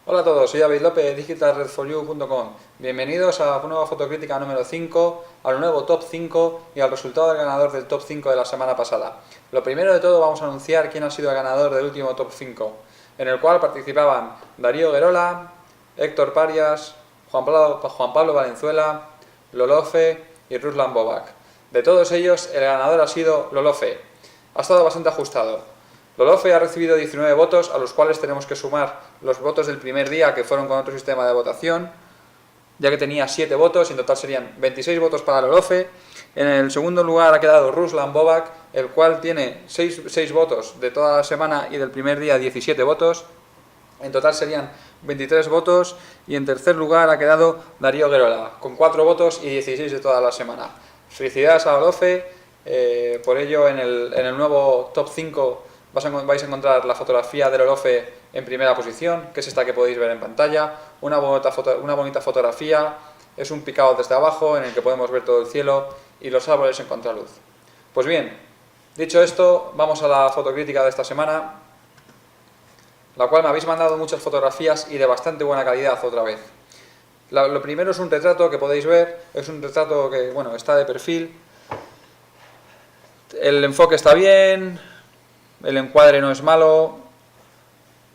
Hola a todos, soy David López de digitalredforyou.com. Bienvenidos a la nueva fotocrítica número 5, al nuevo top 5 y al resultado del ganador del top 5 de la semana pasada. Lo primero de todo vamos a anunciar quién ha sido el ganador del último top 5, en el cual participaban Darío Guerola, Héctor Parias, Juan Pablo Valenzuela, Lolofe y Ruslan Bobac. De todos ellos, el ganador ha sido Lolofe. Ha estado bastante ajustado. Lolofe ha recibido 19 votos, a los cuales tenemos que sumar los votos del primer día, que fueron con otro sistema de votación, ya que tenía 7 votos, y en total serían 26 votos para Lolofe. En el segundo lugar ha quedado Ruslan Bobac, el cual tiene 6 votos de toda la semana y del primer día 17 votos. En total serían 23 votos. Y en tercer lugar ha quedado Darío Guerola, con 4 votos y 16 de toda la semana. Felicidades a Lolofe, por ello en el nuevo top 5 vais a encontrar la fotografía de Lolofe en primera posición, que es esta que podéis ver en pantalla. Una bonita fotografía, es un picado desde abajo en el que podemos ver todo el cielo y los árboles en contraluz. Pues bien, dicho esto, vamos a la fotocrítica de esta semana, la cual me habéis mandado muchas fotografías y de bastante buena calidad otra vez. Lo primero es un retrato que podéis ver, es un retrato que, bueno, está de perfil. El enfoque está bien, el encuadre no es malo,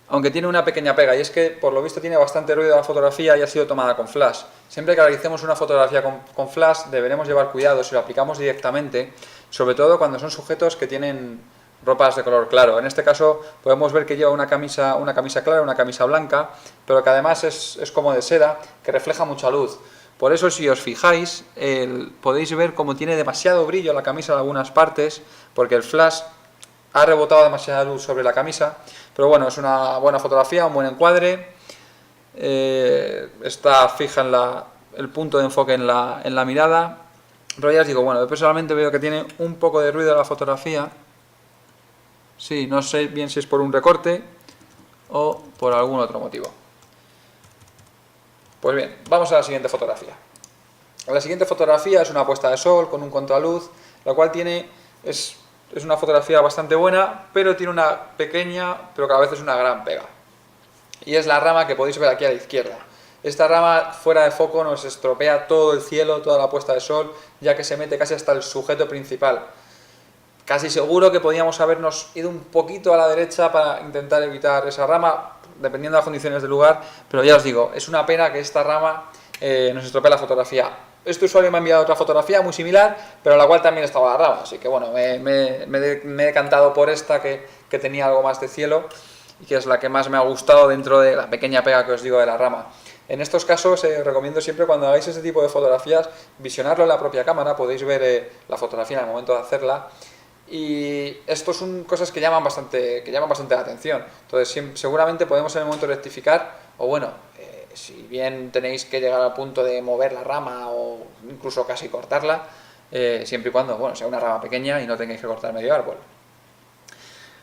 aunque tiene una pequeña pega, y es que por lo visto tiene bastante ruido la fotografía y ha sido tomada con flash. Siempre que realicemos una fotografía con flash deberemos llevar cuidado si lo aplicamos directamente, sobre todo cuando son sujetos que tienen ropas de color claro. En este caso podemos ver que lleva una camisa clara, una camisa blanca, pero que además es como de seda, que refleja mucha luz. Por eso, si os fijáis, podéis ver cómo tiene demasiado brillo la camisa en algunas partes, porque el flash ha rebotado demasiada luz sobre la camisa. Pero bueno, es una buena fotografía, un buen encuadre. Está fija el punto de enfoque en la mirada. Pero ya os digo, bueno, yo personalmente veo que tiene un poco de ruido la fotografía. Sí, no sé bien si es por un recorte o por algún otro motivo. Pues bien, vamos a la siguiente fotografía. La siguiente fotografía es una puesta de sol con un contraluz, la cual es una fotografía bastante buena, pero tiene una pequeña, pero que a veces es una gran pega. Y es la rama que podéis ver aquí a la izquierda. Esta rama fuera de foco nos estropea todo el cielo, toda la puesta de sol, ya que se mete casi hasta el sujeto principal. Casi seguro que podíamos habernos ido un poquito a la derecha para intentar evitar esa rama, dependiendo de las condiciones del lugar, pero ya os digo, es una pena que esta rama nos estropee la fotografía. Este usuario me ha enviado otra fotografía muy similar, pero en la cual también estaba la rama, así que bueno, me he decantado por esta que tenía algo más de cielo y que es la que más me ha gustado dentro de la pequeña pega que os digo de la rama. En estos casos recomiendo siempre, cuando hagáis este tipo de fotografías, visionarlo en la propia cámara, podéis ver la fotografía en el momento de hacerla. Y esto son cosas que llaman bastante la atención. Entonces seguramente podemos en el momento rectificar, o bueno, si bien tenéis que llegar al punto de mover la rama o incluso casi cortarla, siempre y cuando sea una rama pequeña y no tengáis que cortar medio árbol.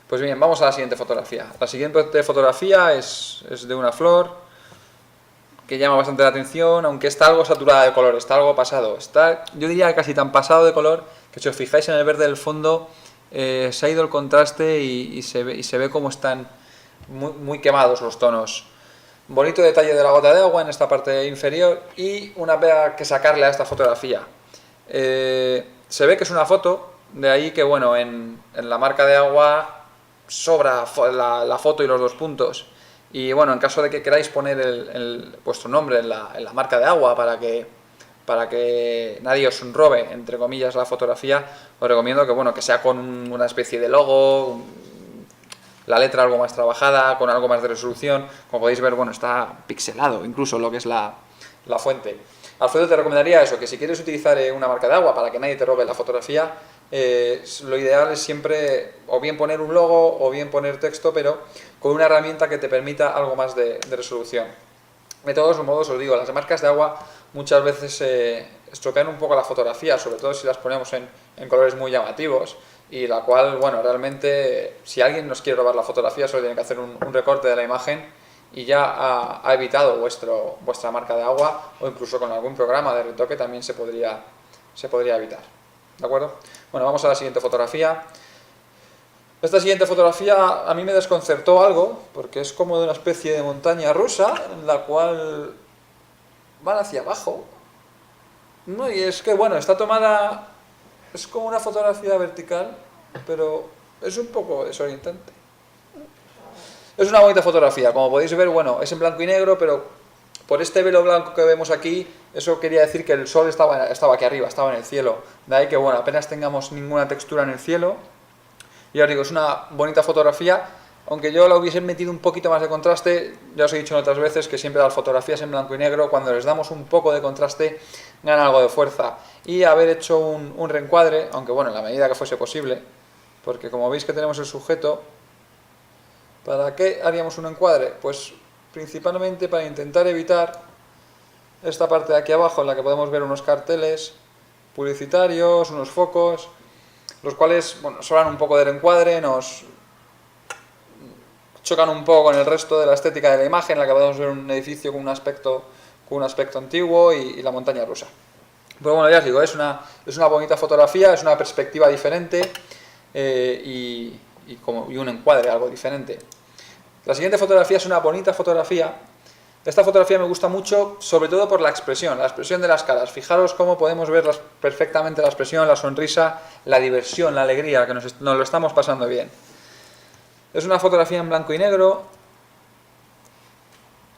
Pues bien, vamos a la siguiente fotografía. La siguiente fotografía es de una flor que llama bastante la atención, aunque está algo saturada de color, está algo pasado. Yo diría casi tan pasado de color que, si os fijáis en el verde del fondo, se ha ido el contraste y se ve como están muy quemados los tonos. Bonito detalle de la gota de agua en esta parte inferior y una pega que sacarle a esta fotografía. Se ve que es una foto, de ahí que bueno, en la marca de agua sobra la foto y los 2 puntos. Y bueno, en caso de que queráis poner vuestro nombre en la marca de agua para que nadie os robe, entre comillas, la fotografía, os recomiendo que sea con una especie de logo, la letra algo más trabajada, con algo más de resolución. Como podéis ver, bueno, está pixelado incluso lo que es la fuente. Alfredo te recomendaría eso, que si quieres utilizar una marca de agua para que nadie te robe la fotografía, lo ideal es siempre o bien poner un logo o bien poner texto, pero con una herramienta que te permita algo más de resolución. De todos modos, os digo, las marcas de agua muchas veces estropean un poco la fotografía, sobre todo si las ponemos en colores muy llamativos, y la cual, bueno, realmente, si alguien nos quiere robar la fotografía, solo tiene que hacer un recorte de la imagen y ya ha evitado vuestra marca de agua, o incluso con algún programa de retoque también se podría evitar. ¿De acuerdo? Bueno, vamos a la siguiente fotografía. Esta siguiente fotografía a mí me desconcertó algo, porque es como de una especie de montaña rusa, en la cual van hacia abajo. No, y es que, bueno, está tomada, es como una fotografía vertical, pero es un poco desorientante. Es una bonita fotografía, como podéis ver, bueno, es en blanco y negro, pero por este velo blanco que vemos aquí, eso quería decir que el sol estaba aquí arriba, estaba en el cielo. De ahí que, bueno, apenas tengamos ninguna textura en el cielo. Y os digo, es una bonita fotografía, aunque yo la hubiese metido un poquito más de contraste. Ya os he dicho en otras veces que siempre las fotografías en blanco y negro, cuando les damos un poco de contraste, ganan algo de fuerza. Y haber hecho un reencuadre, aunque bueno, en la medida que fuese posible, porque como veis que tenemos el sujeto, ¿para qué haríamos un encuadre? Pues principalmente para intentar evitar esta parte de aquí abajo en la que podemos ver unos carteles publicitarios, unos focos, los cuales, bueno, sobran un poco del encuadre, nos chocan un poco con el resto de la estética de la imagen, en la que podemos ver un edificio con un aspecto antiguo y la montaña rusa. Pero bueno, ya os digo, es una bonita fotografía, es una perspectiva diferente y un encuadre algo diferente. La siguiente fotografía es una bonita fotografía. Esta fotografía me gusta mucho, sobre todo por la expresión de las caras. Fijaros cómo podemos ver perfectamente la expresión, la sonrisa, la diversión, la alegría, que nos lo estamos pasando bien. Es una fotografía en blanco y negro.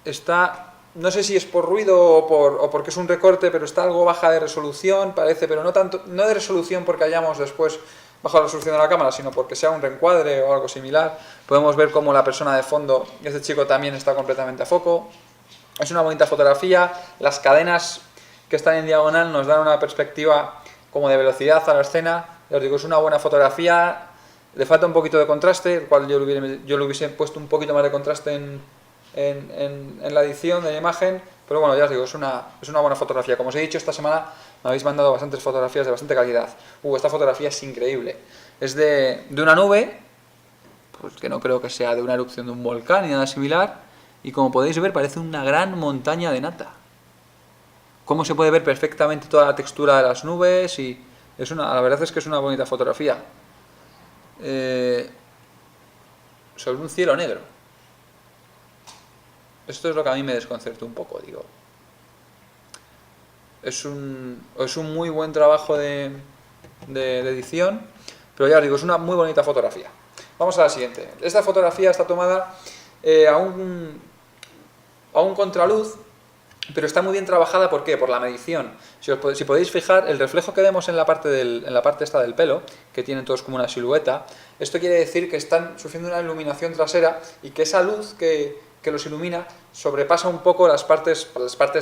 Está, no sé si es por ruido o porque es un recorte, pero está algo baja de resolución, parece, pero no tanto, no de resolución porque hayamos después bajado la resolución de la cámara, sino porque sea un reencuadre o algo similar. Podemos ver cómo la persona de fondo, este chico, también está completamente a foco. Es una bonita fotografía, las cadenas que están en diagonal nos dan una perspectiva como de velocidad a la escena. Ya os digo, es una buena fotografía, le falta un poquito de contraste, el cual yo le hubiese puesto un poquito más de contraste en la edición de la imagen, pero bueno, ya os digo, es una buena fotografía. Como os he dicho, esta semana me habéis mandado bastantes fotografías de bastante calidad. Esta fotografía es increíble, es de una nube, pues que no creo que sea de una erupción de un volcán ni nada similar. Y como podéis ver, parece una gran montaña de nata. Cómo se puede ver perfectamente toda la textura de las nubes y la verdad es que es una bonita fotografía. Sobre un cielo negro. Esto es lo que a mí me desconcertó un poco, digo. Es un muy buen trabajo de edición, pero ya os digo, es una muy bonita fotografía. Vamos a la siguiente. Esta fotografía está tomada a un contraluz, pero está muy bien trabajada. ¿Por qué? Por la medición. Si podéis fijar, el reflejo que vemos en la parte esta del pelo, que tienen todos como una silueta, esto quiere decir que están sufriendo una iluminación trasera y que esa luz que los ilumina sobrepasa un poco las partes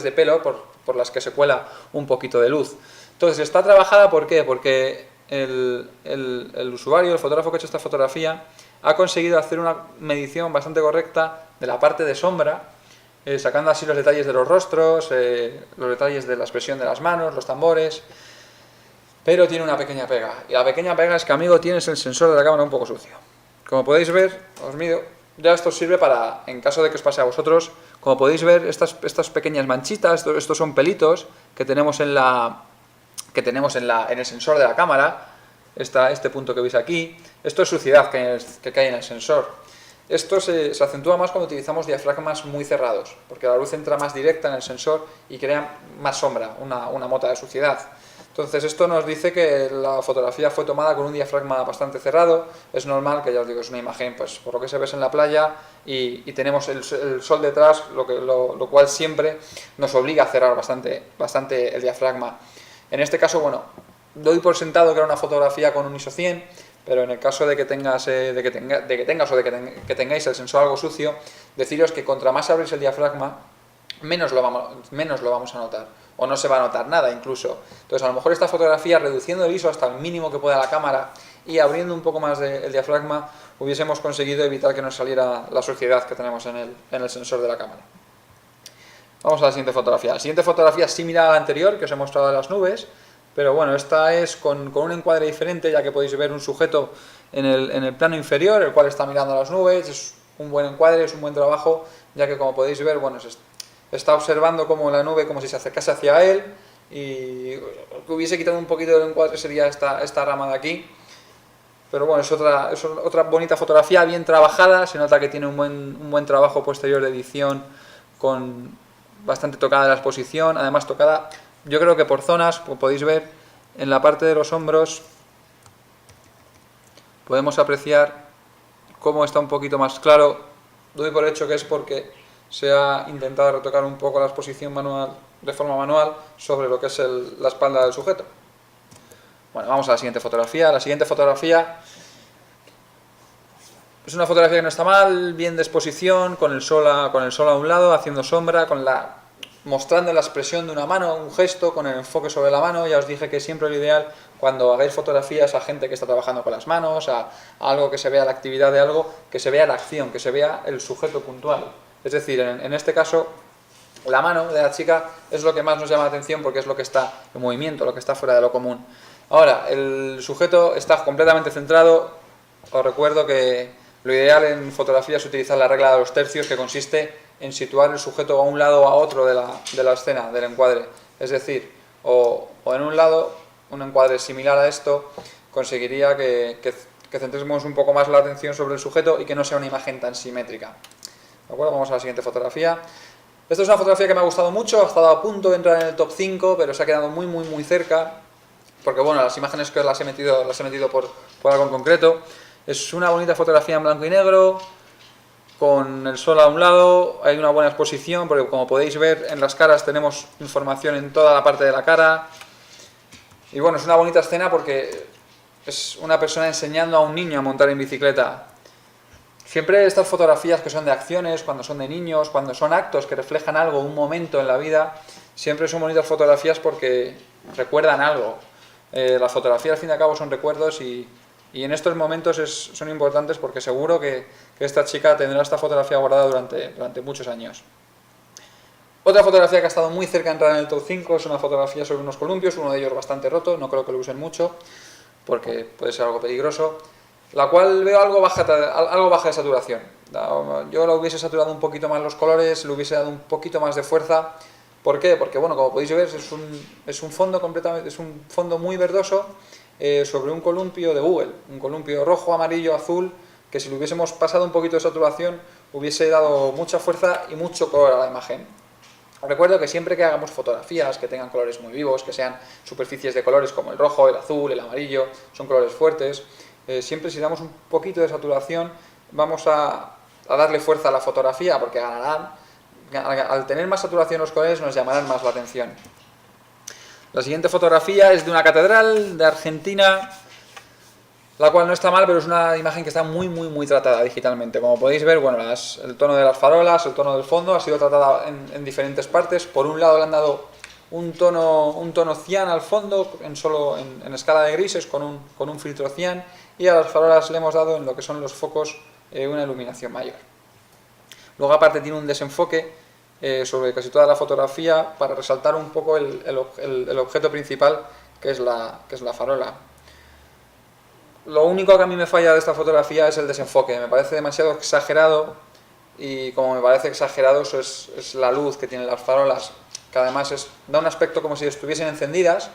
de pelo por las que se cuela un poquito de luz. Entonces está trabajada, ¿por qué? Porque el usuario, el fotógrafo que ha hecho esta fotografía, ha conseguido hacer una medición bastante correcta de la parte de sombra, sacando así los detalles de los rostros, los detalles de la expresión de las manos, los tambores, pero tiene una pequeña pega. Y la pequeña pega es que, amigo, tienes el sensor de la cámara un poco sucio. Como podéis ver, os mido, ya esto sirve para, en caso de que os pase a vosotros, como podéis ver, estas pequeñas manchitas, estos son pelitos que tenemos en el sensor de la cámara. Este punto que veis aquí, esto es suciedad que cae en el sensor. Esto se acentúa más cuando utilizamos diafragmas muy cerrados, porque la luz entra más directa en el sensor y crea más sombra, una mota de suciedad. Entonces esto nos dice que la fotografía fue tomada con un diafragma bastante cerrado. Es normal, que ya os digo, es una imagen, pues por lo que se ve en la playa y tenemos el sol detrás, lo cual siempre nos obliga a cerrar bastante el diafragma. En este caso, bueno, doy por sentado que era una fotografía con un ISO 100, pero en el caso de que tengáis el sensor algo sucio, deciros que contra más abrís el diafragma, menos lo vamos a notar, o no se va a notar nada incluso. Entonces, a lo mejor esta fotografía, reduciendo el ISO hasta el mínimo que pueda la cámara y abriendo un poco más el diafragma, hubiésemos conseguido evitar que nos saliera la suciedad que tenemos en el sensor de la cámara. Vamos a la siguiente fotografía. La siguiente fotografía es similar a la anterior, que os he mostrado de las nubes, pero bueno, esta es con un encuadre diferente, ya que podéis ver un sujeto en el plano inferior, el cual está mirando a las nubes. Es un buen encuadre, es un buen trabajo, ya que, como podéis ver, bueno, está observando como la nube, como si se acercase hacia él, y lo que hubiese quitado un poquito del encuadre sería esta rama de aquí. pero bueno, es otra bonita fotografía, bien trabajada, se nota que tiene un buen trabajo posterior de edición, con bastante tocada la exposición, además tocada, yo creo que por zonas, como podéis ver, en la parte de los hombros podemos apreciar cómo está un poquito más claro. Doy por hecho que es porque se ha intentado retocar un poco la exposición manual, de forma manual, sobre lo que es la espalda del sujeto. Bueno, vamos a la siguiente fotografía. La siguiente fotografía es una fotografía que no está mal, bien de exposición, con el sol a un lado, haciendo sombra, mostrando la expresión de una mano, un gesto, con el enfoque sobre la mano. Ya os dije que siempre lo ideal, cuando hagáis fotografías a gente que está trabajando con las manos, a algo que se vea la actividad de algo, que se vea la acción, que se vea el sujeto puntual. Es decir, en este caso, la mano de la chica es lo que más nos llama la atención porque es lo que está en movimiento, lo que está fuera de lo común. Ahora, el sujeto está completamente centrado. Os recuerdo que lo ideal en fotografía es utilizar la regla de los tercios, que consiste en situar el sujeto a un lado o a otro de la escena, del encuadre. Es decir, o en un lado, un encuadre similar a esto, conseguiría que centremos un poco más la atención sobre el sujeto y que no sea una imagen tan simétrica. ¿De acuerdo? Vamos a la siguiente fotografía. Esta es una fotografía que me ha gustado mucho, ha estado a punto de entrar en el top 5, pero se ha quedado muy cerca, porque bueno, las imágenes que las he metido por algo en concreto. Es una bonita fotografía en blanco y negro, con el sol a un lado, hay una buena exposición, porque como podéis ver en las caras tenemos información en toda la parte de la cara. Y bueno, es una bonita escena porque es una persona enseñando a un niño a montar en bicicleta. Siempre estas fotografías que son de acciones, cuando son de niños, cuando son actos que reflejan algo, un momento en la vida, siempre son bonitas fotografías porque recuerdan algo. Las fotografías al fin y al cabo son recuerdos y en estos momentos son importantes porque seguro que esta chica tendrá esta fotografía guardada durante muchos años. Otra fotografía que ha estado muy cerca de entrar en el top 5 es una fotografía sobre unos columpios, uno de ellos bastante roto, no creo que lo usen mucho porque puede ser algo peligroso, la cual veo algo baja de saturación. Yo la hubiese saturado un poquito más los colores, le hubiese dado un poquito más de fuerza. ¿Por qué? Porque bueno, como podéis ver, es un fondo muy verdoso sobre un columpio de Google, un columpio rojo, amarillo, azul, que si le hubiésemos pasado un poquito de saturación hubiese dado mucha fuerza y mucho color a la imagen. Recuerdo que siempre que hagamos fotografías que tengan colores muy vivos, que sean superficies de colores como el rojo, el azul, el amarillo, son colores fuertes, siempre si damos un poquito de saturación vamos a darle fuerza a la fotografía porque ganarán. Al tener más saturación los colores nos llamarán más la atención. La siguiente fotografía es de una catedral de Argentina, la cual no está mal, pero es una imagen que está muy tratada digitalmente. Como podéis ver, bueno, el tono de las farolas, el tono del fondo ha sido tratada en diferentes partes. Por un lado le han dado un tono cian al fondo, en escala de grises, con un filtro cian, y a las farolas le hemos dado en lo que son los focos una iluminación mayor. Luego aparte tiene un desenfoque sobre casi toda la fotografía para resaltar un poco el objeto principal, que es la farola. Lo único que a mí me falla de esta fotografía es el desenfoque. Me parece demasiado exagerado y como me parece exagerado eso es la luz que tienen las farolas, que además da un aspecto como si estuviesen encendidas,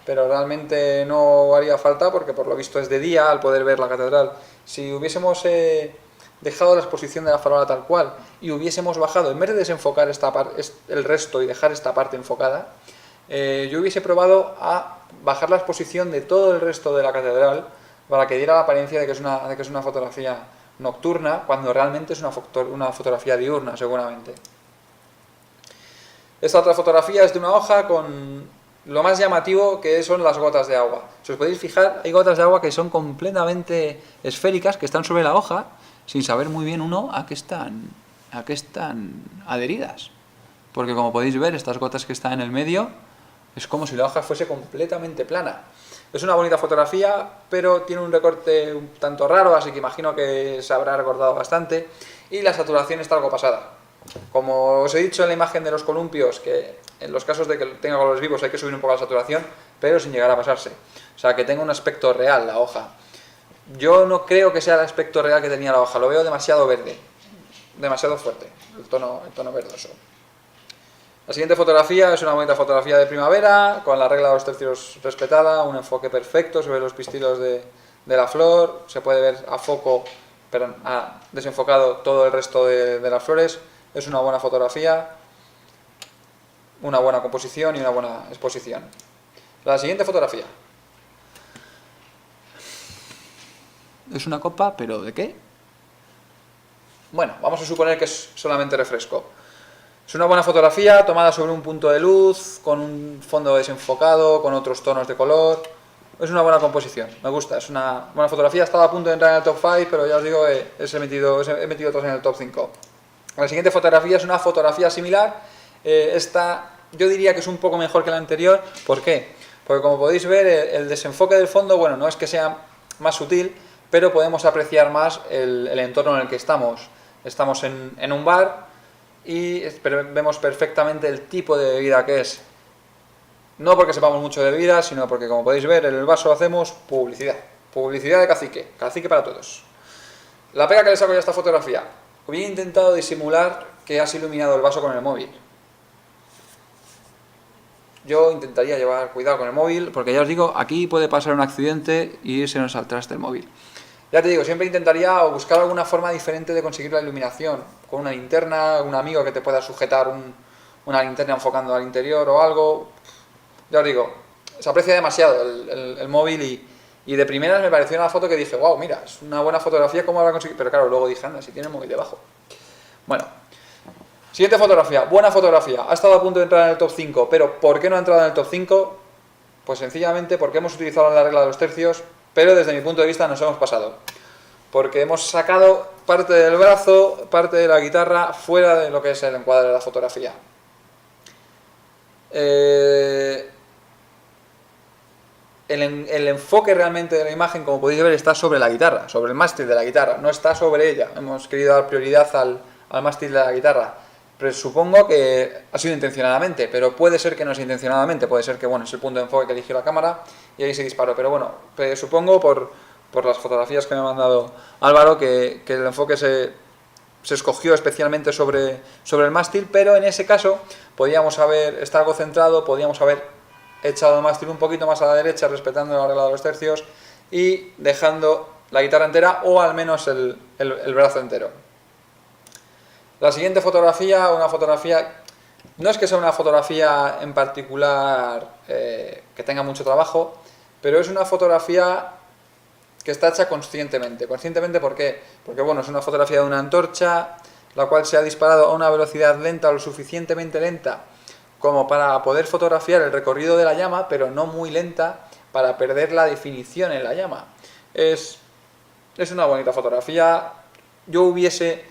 pero realmente no haría falta porque por lo visto es de día al poder ver la catedral. Si hubiésemos dejado la exposición de la farola tal cual y hubiésemos bajado, en vez de desenfocar el resto y dejar esta parte enfocada, yo hubiese probado a bajar la exposición de todo el resto de la catedral para que diera la apariencia de que es una fotografía nocturna, cuando realmente es una fotografía diurna, seguramente. Esta otra fotografía es de una hoja con lo más llamativo que son las gotas de agua. Si os podéis fijar, hay gotas de agua que son completamente esféricas, que están sobre la hoja, sin saber muy bien a qué están adheridas. Porque como podéis ver, estas gotas que están en el medio, es como si la hoja fuese completamente plana. Es una bonita fotografía, pero tiene un recorte un tanto raro, así que imagino que se habrá recortado bastante. Y la saturación está algo pasada. Como os he dicho en la imagen de los columpios, que en los casos de que tenga colores vivos hay que subir un poco la saturación, pero sin llegar a pasarse. O sea, que tenga un aspecto real la hoja. Yo no creo que sea el aspecto real que tenía la hoja, lo veo demasiado verde, demasiado fuerte, el tono verdoso. La siguiente fotografía es una bonita fotografía de primavera, con la regla de los tercios respetada, un enfoque perfecto sobre los pistilos de de la flor, se puede ver a foco, perdón, desenfocado todo el resto de las flores. Es una buena fotografía, una buena composición y una buena exposición. La siguiente fotografía. Es una copa, pero ¿de qué? Bueno, vamos a suponer que es solamente refresco. Es una buena fotografía tomada sobre un punto de luz, con un fondo desenfocado, con otros tonos de color. Es una buena composición, me gusta, es una buena fotografía. Estaba a punto de entrar en el top 5, pero ya os digo, he metido otros en el top 5. La siguiente fotografía es una fotografía similar. Esta yo diría que es un poco mejor que la anterior. ¿Por qué? Porque como podéis ver, el desenfoque del fondo, bueno, no es que sea más sutil, pero podemos apreciar más el entorno en el que estamos. Estamos en un bar y vemos perfectamente el tipo de bebida que es. No porque sepamos mucho de bebida, sino porque, como podéis ver, en el vaso hacemos publicidad. Publicidad de Cacique. Cacique para todos. La pega que le saco yo a esta fotografía. Hubiera intentado disimular que has iluminado el vaso con el móvil. Yo intentaría llevar cuidado con el móvil, porque ya os digo, aquí puede pasar un accidente y se nos al traste el móvil. Ya te digo, siempre intentaría buscar alguna forma diferente de conseguir la iluminación. Con una linterna, un amigo que te pueda sujetar una linterna enfocando al interior o algo. Ya os digo, se aprecia demasiado el móvil y de primeras me pareció una foto que dije, wow, mira, es una buena fotografía, ¿cómo habrá conseguido? Pero claro, luego dije, anda, si tiene el móvil debajo. Bueno, siguiente fotografía, buena fotografía. Ha estado a punto de entrar en el top 5, pero ¿por qué no ha entrado en el top 5? Pues sencillamente porque hemos utilizado la regla de los tercios, pero desde mi punto de vista nos hemos pasado. Porque hemos sacado parte del brazo, parte de la guitarra, fuera de lo que es el encuadre de la fotografía. El enfoque realmente de la imagen, como podéis ver, está sobre la guitarra, sobre el mástil de la guitarra, no está sobre ella. Hemos querido dar prioridad al mástil de la guitarra. Pero supongo que ha sido intencionadamente, pero puede ser que no sea intencionadamente, puede ser que bueno, es el punto de enfoque que eligió la cámara y ahí se disparó. Pero bueno, supongo por las fotografías que me ha mandado Álvaro que el enfoque se escogió especialmente sobre el mástil, pero en ese caso podíamos haber estado algo centrado, podíamos haber echado el mástil un poquito más a la derecha, respetando la regla de los tercios y dejando la guitarra entera o al menos el brazo entero. La siguiente fotografía, una fotografía, no es que sea una fotografía en particular que tenga mucho trabajo, pero es una fotografía que está hecha conscientemente. ¿Conscientemente por qué? Porque bueno, es una fotografía de una antorcha, la cual se ha disparado a una velocidad lenta o lo suficientemente lenta como para poder fotografiar el recorrido de la llama, pero no muy lenta para perder la definición en la llama. Es una bonita fotografía. Yo hubiese,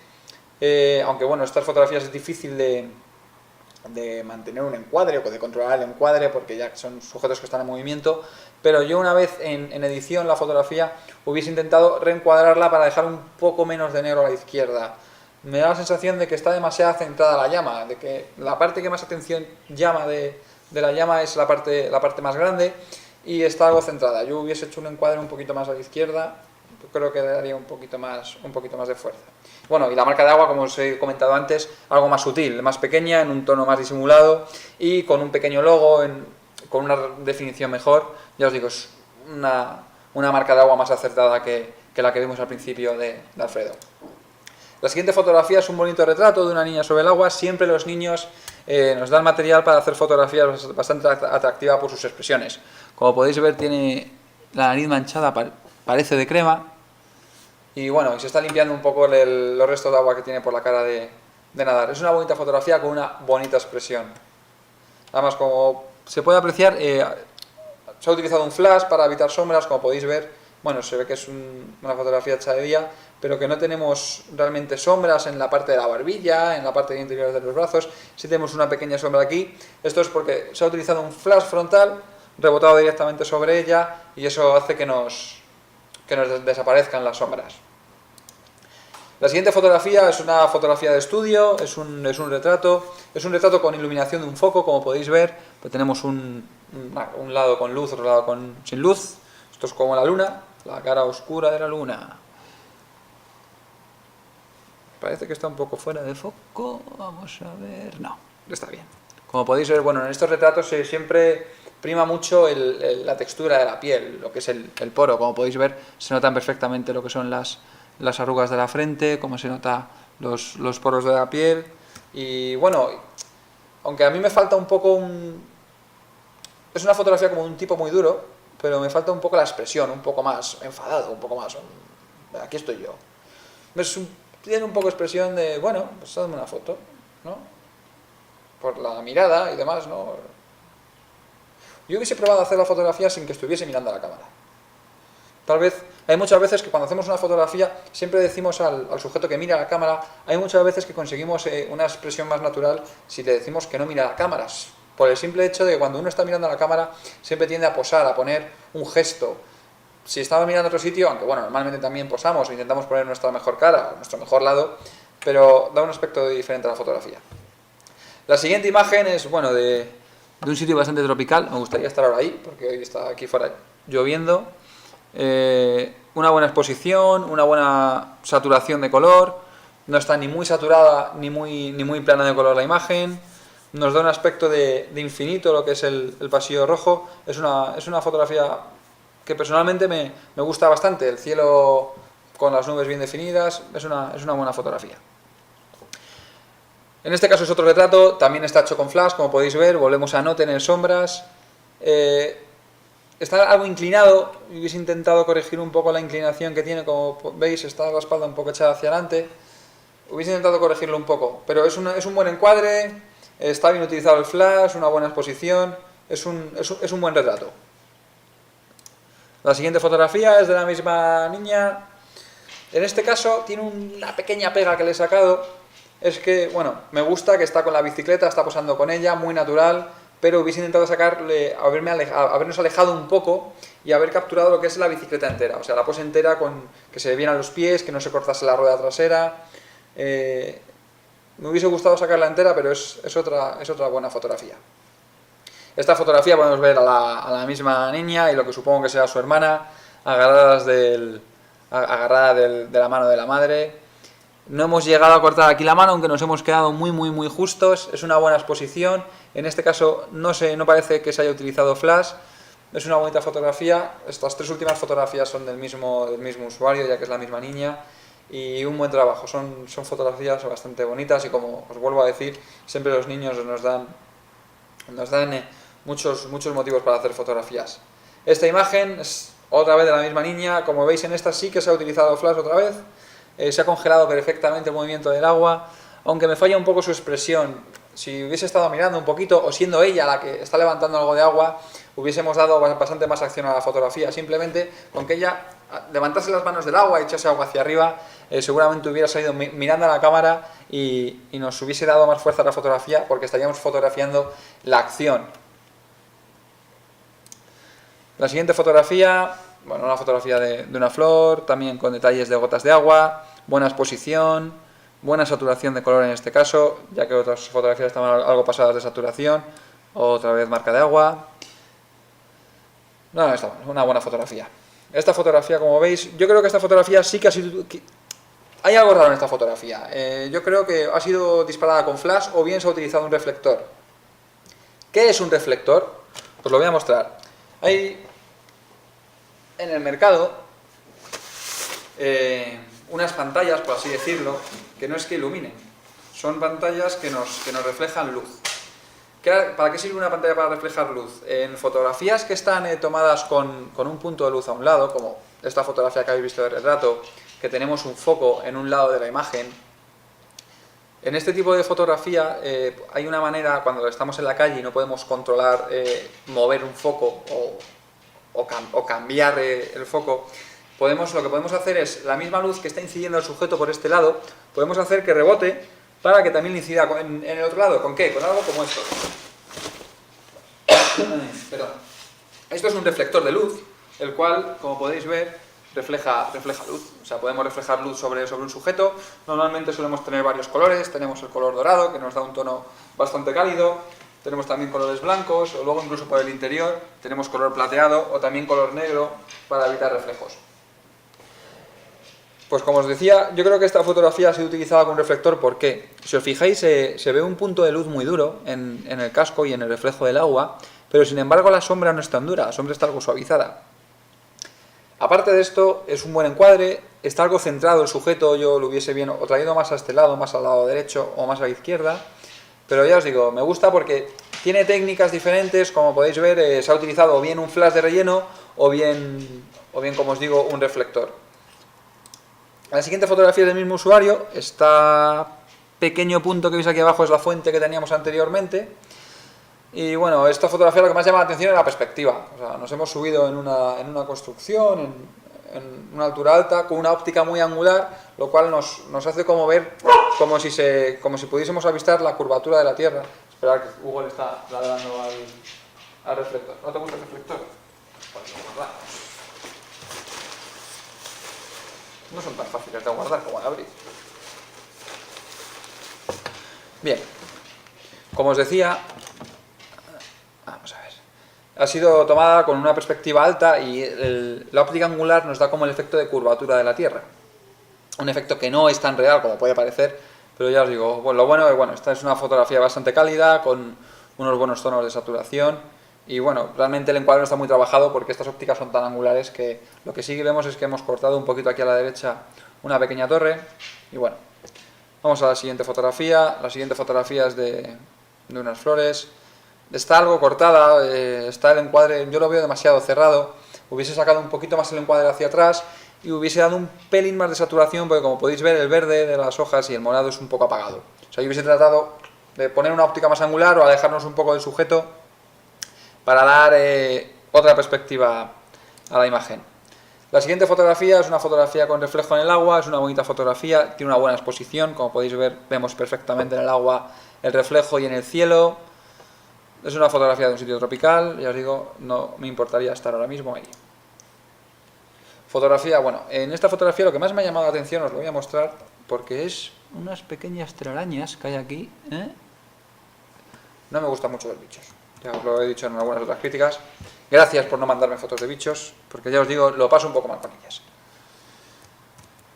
aunque bueno, estas fotografías es difícil de mantener un encuadre o de controlar el encuadre porque ya son sujetos que están en movimiento, pero yo una vez en edición la fotografía hubiese intentado reencuadrarla para dejar un poco menos de negro a la izquierda. Me da la sensación de que está demasiado centrada la llama, de que la parte que más atención llama de la llama es la parte más grande y está algo centrada. Yo hubiese hecho un encuadre un poquito más a la izquierda, creo que daría un poquito más de fuerza. Bueno, y la marca de agua, como os he comentado antes, algo más sutil, más pequeña, en un tono más disimulado y con un pequeño logo, con una definición mejor. Ya os digo, es una marca de agua más acertada que la que vimos al principio de Alfredo. La siguiente fotografía es un bonito retrato de una niña sobre el agua. Siempre los niños nos dan material para hacer fotografías bastante atractivas por sus expresiones. Como podéis ver, tiene la nariz manchada, parece de crema. Y bueno, se está limpiando un poco los restos de agua que tiene por la cara de nadar. Es una bonita fotografía con una bonita expresión. Además, como se puede apreciar, se ha utilizado un flash para evitar sombras, como podéis ver. Bueno, se ve que es una fotografía hecha de día, pero que no tenemos realmente sombras en la parte de la barbilla, en la parte interior de los brazos. Sí tenemos una pequeña sombra aquí. Esto es porque se ha utilizado un flash frontal, rebotado directamente sobre ella, y eso hace que nos desaparezcan las sombras. La siguiente fotografía es una fotografía de estudio, es un retrato con iluminación de un foco, como podéis ver. Pues tenemos un lado con luz, otro lado sin luz. Esto es como la luna, la cara oscura de la luna. Parece que está un poco fuera de foco, vamos a ver... No, está bien. Como podéis ver, bueno, en estos retratos siempre prima mucho la textura de la piel, lo que es el poro. Como podéis ver, se notan perfectamente lo que son las arrugas de la frente, cómo se nota los poros de la piel. Y bueno, aunque a mí me falta un poco es una fotografía como de un tipo muy duro, pero me falta un poco la expresión, un poco más enfadado, un poco más... Aquí estoy yo. Tiene un poco de expresión de, bueno, pues hazme una foto, ¿no? Por la mirada y demás, ¿no? Yo hubiese probado a hacer la fotografía sin que estuviese mirando a la cámara. Tal vez, hay muchas veces que cuando hacemos una fotografía siempre decimos al sujeto que mira a la cámara, hay muchas veces que conseguimos una expresión más natural si le decimos que no mira a la cámara, por el simple hecho de que cuando uno está mirando a la cámara siempre tiende a posar, a poner un gesto. Si estamos mirando a otro sitio, aunque bueno, normalmente también posamos o intentamos poner nuestra mejor cara, nuestro mejor lado, pero da un aspecto diferente a la fotografía. La siguiente imagen es, bueno, de un sitio bastante tropical. Me gustaría estar ahora ahí, porque hoy está aquí fuera lloviendo. Una buena exposición, una buena saturación de color. No está ni muy saturada ni muy plana de color la imagen. Nos da un aspecto de infinito lo que es el pasillo rojo. Es una fotografía que personalmente me gusta bastante. El cielo con las nubes bien definidas. Es una buena fotografía. En este caso es otro retrato, también está hecho con flash, como podéis ver. Volvemos a no tener sombras. Está algo inclinado, hubiese intentado corregir un poco la inclinación que tiene, como veis está la espalda un poco echada hacia adelante. Hubiese intentado corregirlo un poco, pero es un buen encuadre, está bien utilizado el flash, una buena exposición, es un buen retrato. La siguiente fotografía es de la misma niña. En este caso tiene una pequeña pega que le he sacado. Es que, bueno, me gusta que está con la bicicleta, está posando con ella, muy natural, pero hubiese intentado habernos alejado un poco y haber capturado lo que es la bicicleta entera, o sea, la pose entera con que se vieran los pies, que no se cortase la rueda trasera. Me hubiese gustado sacarla entera, pero es otra buena fotografía. Esta fotografía podemos ver a la misma niña y lo que supongo que será su hermana, agarrada de la mano de la madre. No hemos llegado a cortar aquí la mano, aunque nos hemos quedado muy justos. Es una buena exposición. En este caso no parece que se haya utilizado flash. Es una bonita fotografía. Estas tres últimas fotografías son del mismo usuario, ya que es la misma niña. Y un buen trabajo. Son fotografías bastante bonitas y, como os vuelvo a decir, siempre los niños nos dan muchos motivos para hacer fotografías. Esta imagen es otra vez de la misma niña. Como veis, en esta sí que se ha utilizado flash otra vez. Se ha congelado perfectamente el movimiento del agua, aunque me falla un poco su expresión. Si hubiese estado mirando un poquito, o siendo ella la que está levantando algo de agua, hubiésemos dado bastante más acción a la fotografía. Simplemente con que ella levantase las manos del agua y echase agua hacia arriba, seguramente hubiera salido mirando a la cámara y nos hubiese dado más fuerza a la fotografía, porque estaríamos fotografiando la acción. La siguiente fotografía, bueno, una fotografía de una flor, también con detalles de gotas de agua, buena exposición, buena saturación de color en este caso, ya que otras fotografías estaban algo pasadas de saturación. Otra vez marca de agua. No, está una buena fotografía. Esta fotografía, como veis, yo creo que esta fotografía sí que ha sido... Hay algo raro en esta fotografía. Yo creo que ha sido disparada con flash o bien se ha utilizado un reflector. ¿Qué es un reflector? Pues lo voy a mostrar. Hay en el mercado unas pantallas, por así decirlo, que no es que iluminen, son pantallas que nos reflejan luz. ¿Para qué sirve una pantalla para reflejar luz? En fotografías que están tomadas con un punto de luz a un lado, como esta fotografía que habéis visto de retrato, que tenemos un foco en un lado de la imagen. En este tipo de fotografía hay una manera, cuando estamos en la calle y no podemos controlar mover un foco o cambiar el foco, lo que podemos hacer es, la misma luz que está incidiendo al sujeto por este lado, podemos hacer que rebote para que también incida en el otro lado. ¿Con qué? Con algo como esto. Perdón. Esto es un reflector de luz, el cual, como podéis ver, refleja luz. O sea, podemos reflejar luz sobre un sujeto. Normalmente solemos tener varios colores. Tenemos el color dorado, que nos da un tono bastante cálido. Tenemos también colores blancos, o luego incluso por el interior tenemos color plateado o también color negro para evitar reflejos. Pues como os decía, yo creo que esta fotografía ha sido utilizada con reflector. ¿Por qué? Si os fijáis, se ve un punto de luz muy duro en el casco y en el reflejo del agua, pero sin embargo la sombra no es tan dura, la sombra está algo suavizada. Aparte de esto, es un buen encuadre, está algo centrado el sujeto, yo lo hubiese bien o traído más a este lado, más al lado derecho o más a la izquierda, pero ya os digo, me gusta porque tiene técnicas diferentes, como podéis ver, se ha utilizado o bien un flash de relleno o bien, como os digo, un reflector. La siguiente fotografía del mismo usuario, este pequeño punto que veis aquí abajo es la fuente que teníamos anteriormente. Y bueno, esta fotografía lo que más llama la atención es la perspectiva. O sea, nos hemos subido en una construcción, en una altura alta, con una óptica muy angular, lo cual nos hace como ver como si pudiésemos avistar la curvatura de la Tierra. Esperad que Hugo le está ladrando al reflector. ¿No te gusta el reflector? Pues lo guardamos. No son tan fáciles de guardar como de abrir. Bien, como os decía, vamos a ver, ha sido tomada con una perspectiva alta y la óptica angular nos da como el efecto de curvatura de la Tierra. Un efecto que no es tan real como puede parecer, pero ya os digo, bueno, lo bueno es, bueno, esta es una fotografía bastante cálida, con unos buenos tonos de saturación, y bueno, realmente el encuadre no está muy trabajado porque estas ópticas son tan angulares que lo que sí que vemos es que hemos cortado un poquito aquí a la derecha una pequeña torre, y bueno, vamos a la siguiente fotografía. La siguiente fotografía es de unas flores. Está algo cortada, está el encuadre, yo lo veo demasiado cerrado. Hubiese sacado un poquito más el encuadre hacia atrás y hubiese dado un pelín más de saturación, porque como podéis ver el verde de las hojas y el morado es un poco apagado. O sea, yo hubiese tratado de poner una óptica más angular o alejarnos un poco del sujeto para dar otra perspectiva a la imagen. La siguiente fotografía es una fotografía con reflejo en el agua, es una bonita fotografía, tiene una buena exposición, como podéis ver, vemos perfectamente en el agua el reflejo y en el cielo. Es una fotografía de un sitio tropical, ya os digo, no me importaría estar ahora mismo ahí. Fotografía, bueno, en esta fotografía lo que más me ha llamado la atención, os lo voy a mostrar, porque es unas pequeñas telarañas que hay aquí, No me gusta mucho ver bichos, ya os lo he dicho en algunas otras críticas. Gracias por no mandarme fotos de bichos, porque ya os digo, lo paso un poco mal con ellas.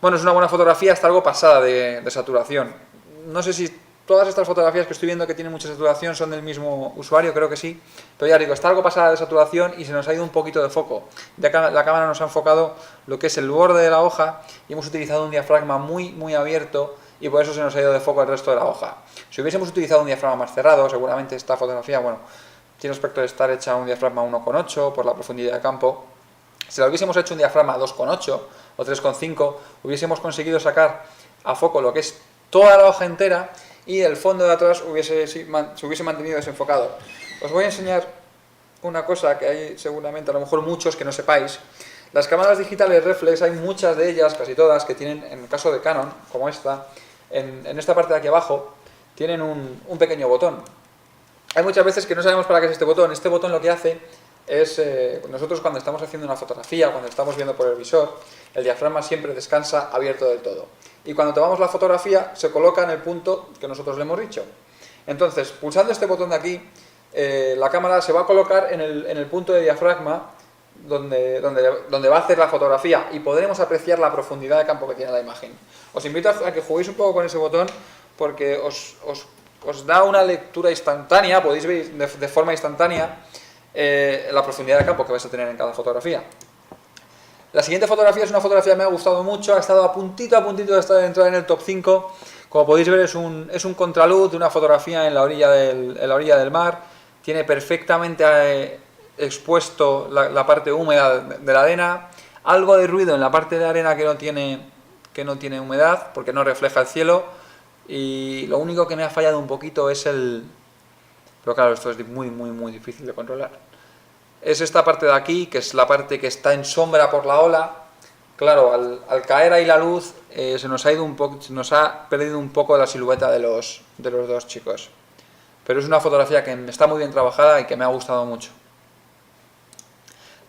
Bueno, es una buena fotografía, está algo pasada de saturación. No sé si todas estas fotografías que estoy viendo que tienen mucha saturación son del mismo usuario, creo que sí. Pero ya digo, está algo pasada de saturación y se nos ha ido un poquito de foco. Ya que la cámara nos ha enfocado lo que es el borde de la hoja y hemos utilizado un diafragma muy abierto y por eso se nos ha ido de foco el resto de la hoja. Si hubiésemos utilizado un diafragma más cerrado, seguramente esta fotografía, bueno, tiene aspecto de estar hecha un diafragma 1,8 por la profundidad de campo. Si la hubiésemos hecho un diafragma 2,8 o 3,5, hubiésemos conseguido sacar a foco lo que es toda la hoja entera y el fondo de atrás se hubiese mantenido desenfocado. Os voy a enseñar una cosa que hay seguramente, a lo mejor muchos que no sepáis. Las cámaras digitales reflex, hay muchas de ellas, casi todas, que tienen, en el caso de Canon, como esta, en esta parte de aquí abajo, tienen un pequeño botón. Hay muchas veces que no sabemos para qué es este botón. Este botón lo que hace es, nosotros cuando estamos haciendo una fotografía, cuando estamos viendo por el visor, el diafragma siempre descansa abierto del todo. Y cuando tomamos la fotografía, se coloca en el punto que nosotros le hemos dicho. Entonces, pulsando este botón de aquí, la cámara se va a colocar en el punto de diafragma donde va a hacer la fotografía y podremos apreciar la profundidad de campo que tiene la imagen. Os invito a que juguéis un poco con ese botón porque os da una lectura instantánea, podéis ver de forma instantánea la profundidad de campo que vais a tener en cada fotografía. La siguiente fotografía es una fotografía que me ha gustado mucho, ha estado a puntito de entrar en el top 5. Como podéis ver es un contraluz de una fotografía en la orilla del mar. Tiene perfectamente expuesto la parte húmeda de la arena. Algo de ruido en la parte de arena que no tiene humedad porque no refleja el cielo. Y lo único que me ha fallado un poquito es pero claro, esto es muy difícil de controlar. Es esta parte de aquí, que es la parte que está en sombra por la ola. Claro, al caer ahí la luz, se nos ha perdido un poco la silueta de los dos chicos. Pero es una fotografía que está muy bien trabajada y que me ha gustado mucho.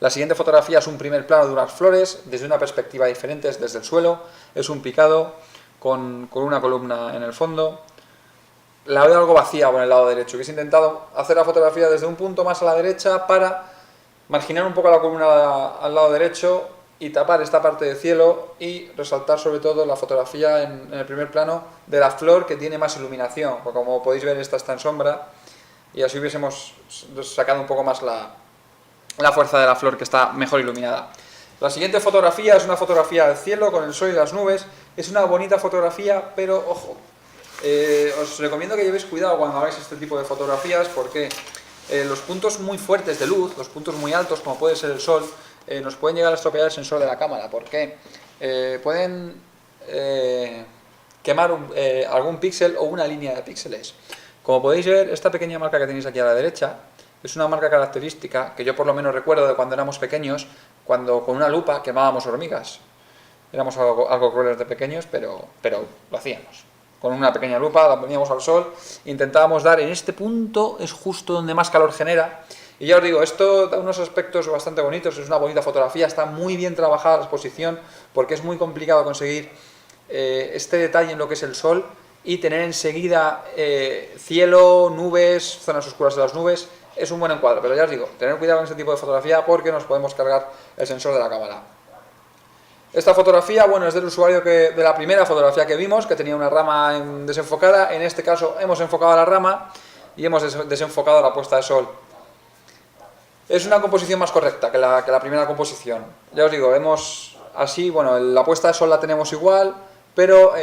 La siguiente fotografía es un primer plano de unas flores, desde una perspectiva diferente, es desde el suelo. Es un picado con una columna en el fondo. La veo algo vacía por el lado derecho. Hubiese intentado hacer la fotografía desde un punto más a la derecha para marginar un poco la columna al lado derecho y tapar esta parte de cielo y resaltar sobre todo la fotografía en el primer plano de la flor que tiene más iluminación, porque como podéis ver esta está en sombra y así hubiésemos sacado un poco más la fuerza de la flor, que está mejor iluminada. La siguiente fotografía es una fotografía del cielo con el sol y las nubes. Es una bonita fotografía, pero ojo, os recomiendo que llevéis cuidado cuando hagáis este tipo de fotografías, porque los puntos muy fuertes de luz, los puntos muy altos, como puede ser el sol, nos pueden llegar a estropear el sensor de la cámara, porque pueden quemar algún píxel o una línea de píxeles. Como podéis ver, esta pequeña marca que tenéis aquí a la derecha es una marca característica que yo por lo menos recuerdo de cuando éramos pequeños, cuando con una lupa quemábamos hormigas. Éramos algo crueles de pequeños, pero lo hacíamos. Con una pequeña lupa la poníamos al sol, intentábamos dar en este punto, es justo donde más calor genera. Y ya os digo, esto da unos aspectos bastante bonitos, es una bonita fotografía, está muy bien trabajada la exposición, porque es muy complicado conseguir este detalle en lo que es el sol y tener enseguida cielo, nubes, zonas oscuras de las nubes. Es un buen encuadre, pero ya os digo, tener cuidado con este tipo de fotografía porque nos podemos cargar el sensor de la cámara. Esta fotografía, bueno, es del usuario de la primera fotografía que vimos, que tenía una rama desenfocada. En este caso hemos enfocado la rama y hemos desenfocado la puesta de sol. Es una composición más correcta que la primera composición. Ya os digo, la puesta de sol la tenemos igual, pero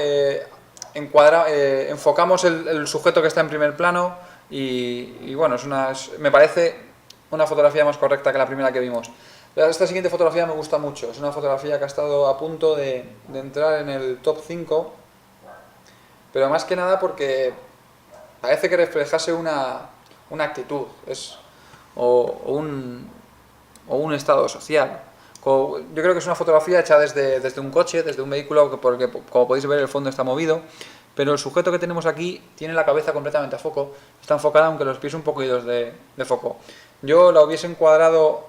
enfocamos el sujeto que está en primer plano. Y bueno, me parece una fotografía más correcta que la primera que vimos. Esta siguiente fotografía me gusta mucho. Es una fotografía que ha estado a punto de entrar en el top 5, pero más que nada porque parece que reflejase una actitud o un estado social. Yo creo que es una fotografía hecha desde un coche, desde un vehículo, porque como podéis ver el fondo está movido. Pero el sujeto que tenemos aquí tiene la cabeza completamente a foco, está enfocada aunque los pies un poquito de foco. Yo la hubiese encuadrado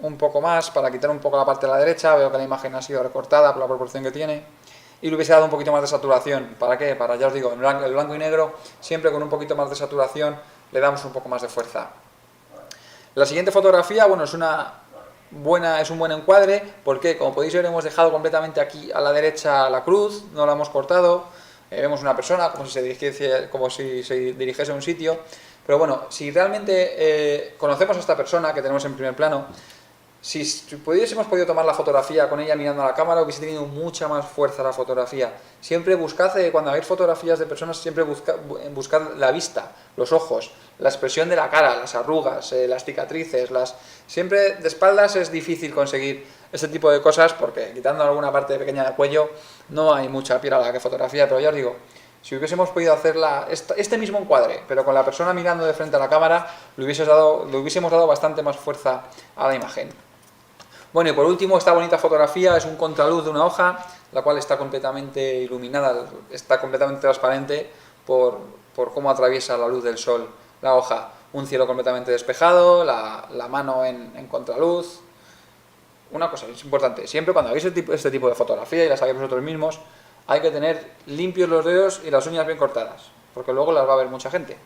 un poco más para quitar un poco la parte de la derecha, veo que la imagen ha sido recortada por la proporción que tiene, y le hubiese dado un poquito más de saturación. ¿Para qué? Ya os digo, el blanco y negro, siempre con un poquito más de saturación le damos un poco más de fuerza. La siguiente fotografía, bueno, es un buen encuadre, porque como podéis ver hemos dejado completamente aquí a la derecha la cruz, no la hemos cortado, vemos una persona como si se dirigiese a un sitio, pero bueno, si realmente conocemos a esta persona que tenemos en primer plano, si hubiésemos podido tomar la fotografía con ella mirando a la cámara, hubiese tenido mucha más fuerza la fotografía. Siempre buscad, cuando hagáis fotografías de personas, siempre buscad la vista, los ojos, la expresión de la cara, las arrugas, las cicatrices. Siempre de espaldas es difícil conseguir este tipo de cosas, porque quitando alguna parte pequeña del cuello no hay mucha piel a la que fotografía, pero ya os digo, si hubiésemos podido hacer este mismo encuadre, pero con la persona mirando de frente a la cámara, le hubiésemos dado bastante más fuerza a la imagen. Bueno, y por último, esta bonita fotografía es un contraluz de una hoja, la cual está completamente iluminada, está completamente transparente por cómo atraviesa la luz del sol la hoja. Un cielo completamente despejado, la mano en contraluz. Una cosa es importante, siempre cuando hagáis este tipo de fotografía y las hagáis vosotros mismos, hay que tener limpios los dedos y las uñas bien cortadas, porque luego las va a ver mucha gente.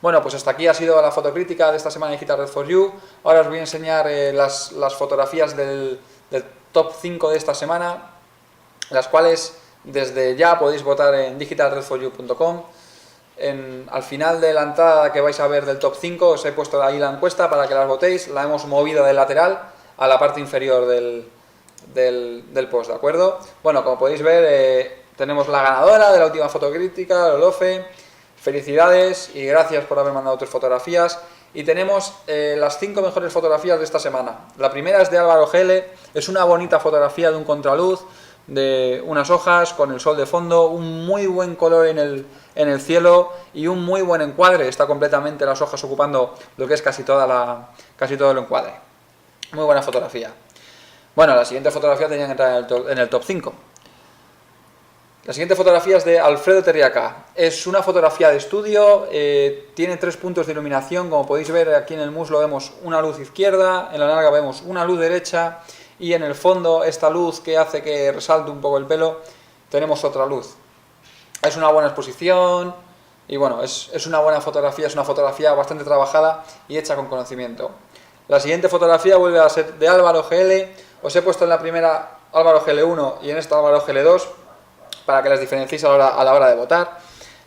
Bueno, pues hasta aquí ha sido la fotocrítica de esta semana de Digital Red for You. Ahora os voy a enseñar las fotografías del top 5 de esta semana, las cuales desde ya podéis votar en digitalredforyou.com. Al final de la entrada que vais a ver del top 5 os he puesto ahí la encuesta para que las votéis. La hemos movido del lateral a la parte inferior del post, ¿de acuerdo? Bueno, como podéis ver, tenemos la ganadora de la última fotocrítica, Lolofe. Felicidades y gracias por haber mandado tus fotografías. Y tenemos las 5 mejores fotografías de esta semana. La primera es de Álvaro GL, es una bonita fotografía de un contraluz, de unas hojas con el sol de fondo, un muy buen color en el cielo y un muy buen encuadre. Está completamente las hojas ocupando lo que es casi todo el encuadre. Muy buena fotografía. Bueno, la siguiente fotografía tenía que entrar en el top 5. La siguiente fotografía es de Alfredo Terriaca. Es una fotografía de estudio, tiene 3 puntos de iluminación. Como podéis ver, aquí en el muslo vemos una luz izquierda, en la nalga vemos una luz derecha y en el fondo esta luz que hace que resalte un poco el pelo, tenemos otra luz. Es una buena exposición y bueno, es una buena fotografía, es una fotografía bastante trabajada y hecha con conocimiento. La siguiente fotografía vuelve a ser de Álvaro GL. Os he puesto en la primera Álvaro GL1 y en esta Álvaro GL2 para que las diferenciéis a la hora de votar.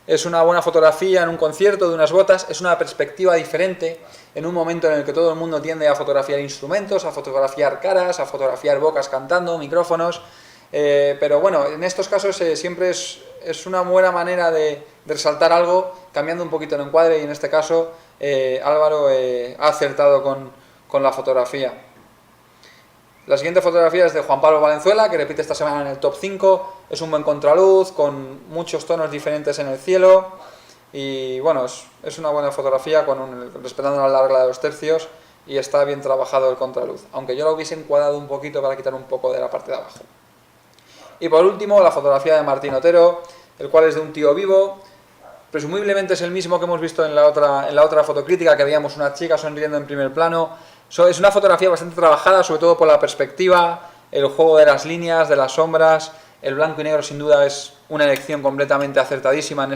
es una buena fotografía en un concierto de unas botas, es una perspectiva diferente en un momento en el que todo el mundo tiende a fotografiar instrumentos, a fotografiar caras, a fotografiar bocas cantando, micrófonos, pero bueno, en estos casos siempre es una buena manera de resaltar algo cambiando un poquito el encuadre, y en este caso Álvaro ha acertado con la fotografía. La siguiente fotografía es de Juan Pablo Valenzuela, que repite esta semana en el top 5. Es un buen contraluz, con muchos tonos diferentes en el cielo. Y bueno, es una buena fotografía respetando la larga de los tercios, y está bien trabajado el contraluz. Aunque yo lo hubiese encuadrado un poquito para quitar un poco de la parte de abajo. Y por último, la fotografía de Martín Otero, el cual es de un tío vivo. Presumiblemente es el mismo que hemos visto en la otra fotocrítica, que veíamos una chica sonriendo en primer plano. Es una fotografía bastante trabajada, sobre todo por la perspectiva, el juego de las líneas, de las sombras. El blanco y negro sin duda es una elección completamente acertadísima en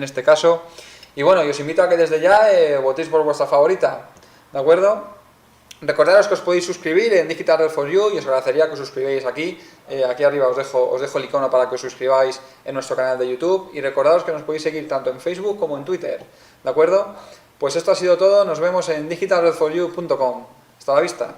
este caso. Y bueno, yo os invito a que desde ya votéis por vuestra favorita, ¿de acuerdo? Recordaros que os podéis suscribir en Digital Red for You, y os agradecería que os suscribáis aquí. Aquí arriba os dejo el icono para que os suscribáis en nuestro canal de YouTube. Y recordaros que nos podéis seguir tanto en Facebook como en Twitter, ¿de acuerdo? Pues esto ha sido todo, nos vemos en digitalredforyou.com. Hasta la vista.